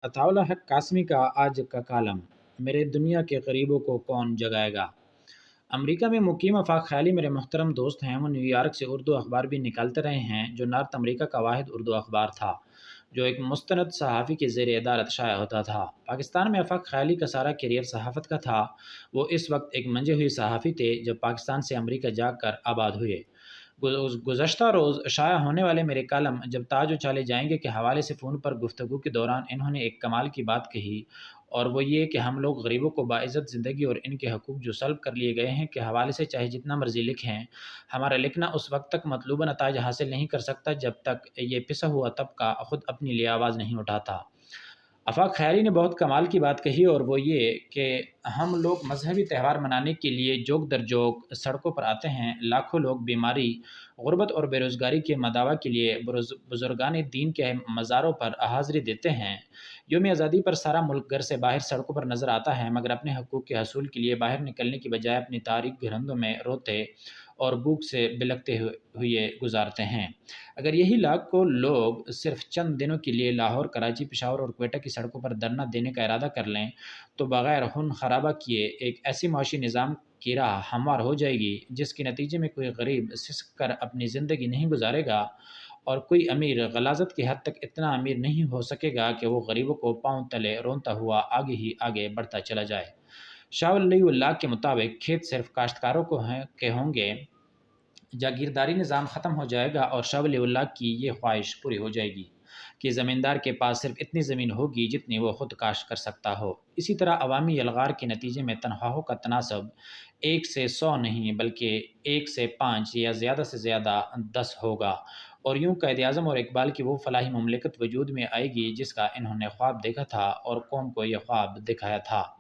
अताउल्ला हक कासमी का आज का कालम, मेरे दुनिया के गरीबों को कौन जगाएगा। अमेरिका में मुकीम आफाक ख़याली मेरे मोहतरम दोस्त हैं, वो न्यूयॉर्क से उर्दू अखबार भी निकालते रहे हैं, जो नॉर्थ अमेरिका का वाहिद उर्दू अखबार था जो एक मुस्तनद सहाफ़ी के ज़ेर इदारत शाया होता था। पाकिस्तान में आफाक ख़याली का सारा करियर सहाफ़त का था। वो इस वक्त एक मंजे हुए सहाफ़ी थे जब पाकिस्तान से अमरीका जाकर आबाद हुए। गुज़श्ता रोज़ शाया होने वाले मेरे कालम जब ताज उछाले जाएंगे के हवाले से फ़ोन पर गुफ्तगू के दौरान इन्होंने एक कमाल की बात कही, और वो ये कि हम लोग गरीबों को बाइज़्ज़त ज़िंदगी और इनके हकूक़ जो सल्ब कर लिए गए हैं के हवाले से चाहे जितना मर्ज़ी लिखें, हमारा लिखना उस वक्त तक मतलूबा नताइज हासिल नहीं कर सकता जब तक ये पिसा हुआ तबका ख़ुद अपने लिए आवाज़ नहीं उठाता। आफाक ख़याली ने बहुत कमाल की बात कही, और वो ये कि हम लोग मजहबी त्यौहार मनाने के लिए जोक दर जोक सड़कों पर आते हैं। लाखों लोग बीमारी, गुर्बत और बेरोज़गारी के मदावा के लिए बुज़ुर्गान दीन के मज़ारों पर हाज़िरी देते हैं। यौम आज़ादी पर सारा मुल्क घर से बाहर सड़कों पर नज़र आता है, मगर अपने हकूक़ के हसूल के लिए बाहर निकलने की बजाय अपनी तारीक घरंदों में रोते और भूख से बिलखते हुए गुजारते हैं। अगर यही लाखों लोग सिर्फ चंद दिनों के लिए लाहौर, कराची, पेशावर और क्वेटा की सड़कों पर धरना देने का इरादा कर लें, तो बग़ैर खून खराबा किए एक ऐसी माशी निज़ाम की राह हमवार हो जाएगी जिसके नतीजे में कोई गरीब सिसक कर अपनी ज़िंदगी नहीं गुजारेगा, और कोई अमीर गलाज़त की हद तक इतना अमीर नहीं हो सकेगा कि वो गरीबों को पाँव तले रोनता हुआ आगे ही आगे बढ़ता चला जाए। शाह वली उल्लाह के मुताबिक खेत सिर्फ काश्तकारों को हैं के होंगे, जागीरदारी निज़ाम ख़त्म हो जाएगा और शाह वली उल्लाह की ये ख्वाहिश पूरी हो जाएगी कि ज़मींदार के पास सिर्फ इतनी ज़मीन होगी जितनी वो ख़ुद काश्त कर सकता हो। इसी तरह अवामी अलगार के नतीजे में तनख्वाहों का तनासब 1 से 100 नहीं बल्कि 1 से 5 या ज़्यादा से ज़्यादा 10 होगा, और यूँ कायद-ए-आज़म और इकबाल की वो फ़लाही मुमलिकत वजूद में आएगी जिसका इन्होंने ख्वाब देखा था और कौम को ये ख्वाब दिखाया था।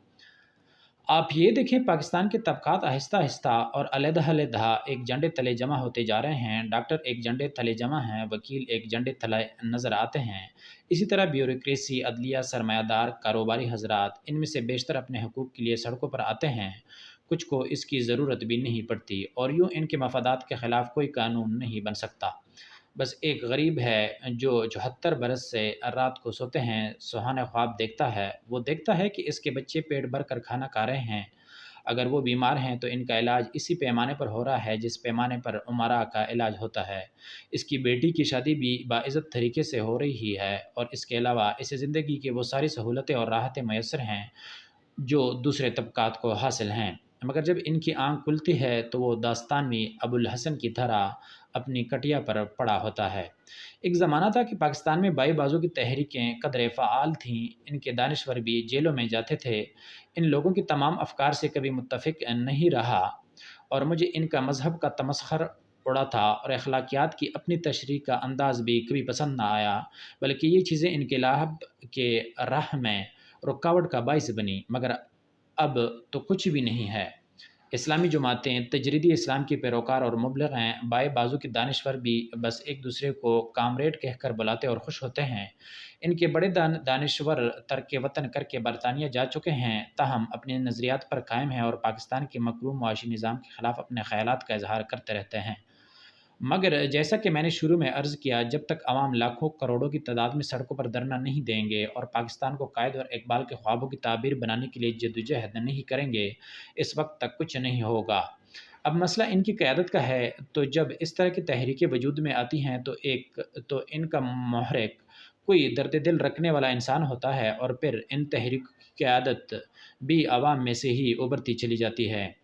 आप ये देखें, पाकिस्तान के तबक़ात आहिस्ता-आहिस्ता और अलहदा-अलहदा एक झंडे तले जमा होते जा रहे हैं। डॉक्टर एक झंडे तले जमा हैं, वकील एक झंडे तले नज़र आते हैं। इसी तरह ब्यूरोक्रेसी, अदलिया, सरमायादार, कारोबारी हज़रात, इनमें से बेशतर अपने हकूक़ के लिए सड़कों पर आते हैं। कुछ को इसकी ज़रूरत भी नहीं पड़ती, और यूँ इनके मफादात के ख़िलाफ़ कोई कानून नहीं बन सकता। बस एक गरीब है जो 74 बरस से रात को सोते हैं सुहाने ख्वाब देखता है। वो देखता है कि इसके बच्चे पेट भर कर खाना खा रहे हैं। अगर वो बीमार हैं तो इनका इलाज इसी पैमाने पर हो रहा है जिस पैमाने पर उमरा का इलाज होता है। इसकी बेटी की शादी भी बाइज़्ज़त तरीके से हो रही है, और इसके अलावा इसे ज़िंदगी की वो सारी सहूलतें और राहतें मैसर हैं जो दूसरे तबक़ात को हासिल हैं। मगर जब इनकी आँख खुलती है तो वो दास्तानवी अबुल हसन की तरह अपनी कटिया पर पड़ा होता है। एक ज़माना था कि पाकिस्तान में बाई बाज़ू की तहरीकें कदरे फ़आल थीं, इनके दानिश्वर भी जेलों में जाते थे। इन लोगों की तमाम अफ़कार से कभी मुत्तफ़िक नहीं रहा, और मुझे इनका मज़हब का तमस्खर उड़ा था और अखलाकियात की अपनी तशरीह का अंदाज़ भी कभी पसंद ना आया, बल्कि ये चीज़ें इनके लाहब के राह में रुकावट का बाइस बनी। मगर अब तो कुछ भी नहीं है। इस्लामी जमातें, तजरीदी इस्लाम के पैरोकार और मुबलिग हैं, बाएँ बाजू के दानिश्वर भी बस एक दूसरे को कामरेड कहकर बुलाते और खुश होते हैं। इनके बड़े दानिश्वर तर्क वतन करके बरतानिया जा चुके हैं, ताहम अपने नज़रियात पर कायम हैं और पाकिस्तान के मकरूह मुआशी निज़ाम के ख़िलाफ़ अपने ख़यालात का इज़हार करते रहते हैं। मगर जैसा कि मैंने शुरू में अर्ज़ किया, जब तक आवाम लाखों करोड़ों की तादाद में सड़कों पर धरना नहीं देंगे और पाकिस्तान को कायद और इकबाल के ख्वाबों की ताबीर बनाने के लिए जद्दोजहद नहीं करेंगे, इस वक्त तक कुछ नहीं होगा। अब मसला इनकी क़यादत का है, तो जब इस तरह की तहरीकें वजूद में आती हैं तो इनका मुहर्रिक कोई दर्द दिल रखने वाला इंसान होता है, और फिर इन तहरीक की क़यादत भी आवाम में से ही उभरती चली जाती है।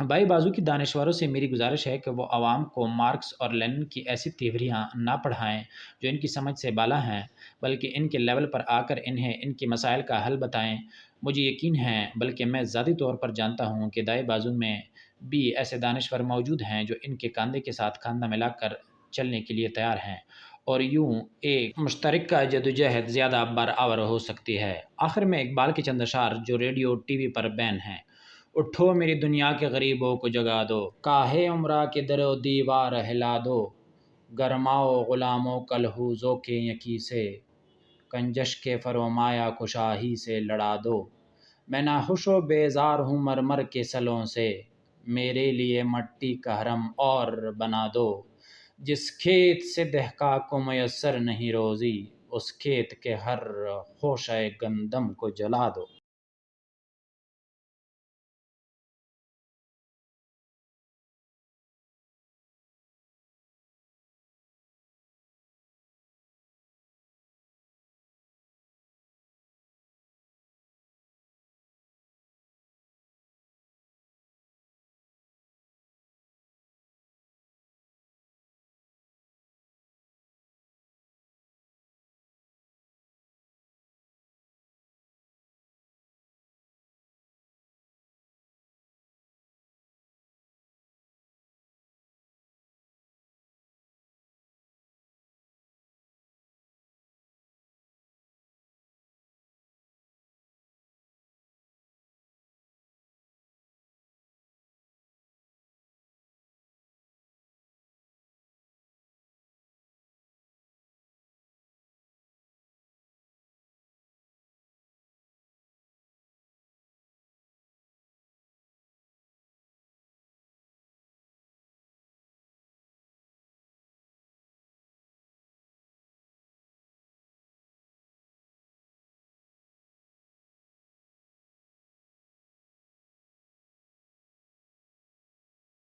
बाई बाजू की दानश्वरों से मेरी गुजारिश है कि वो आवाम को मार्क्स और लेनिन की ऐसी थियरियाँ ना पढ़ाएँ जो इनकी समझ से बाला हैं, बल्कि इनके लेवल पर आकर इन्हें इनके मसाइल का हल बताएँ। मुझे यकीन है, बल्कि मैं ज़ाती तौर पर जानता हूँ कि दाएँ बाजू में भी ऐसे दानश्वर मौजूद हैं जो इनके कंधे के साथ कंधा मिलाकर चलने के लिए तैयार हैं, और यूँ एक मुश्तरका जद्दोजहद ज़्यादा बराबर हो सकती है। आखिर में इकबाल के चंद अशार जो रेडियो टीवी पर बैन हैं: उठो मेरी दुनिया के गरीबों को जगा दो, काहे उम्रा के दरो दीवार हिला दो, गरमाओ ग़ुलामों कलहूज़ों के यकी से, कंजश के फरोमाया कुशाही से लड़ा दो। मैं नाखुश व बेज़ार हूँ मरमर के सलों से, मेरे लिए मट्टी का हरम और बना दो। जिस खेत से दहका को मयस्सर नहीं रोज़ी, اس کھیت کے ہر خوشۂ گندم کو جلا دو۔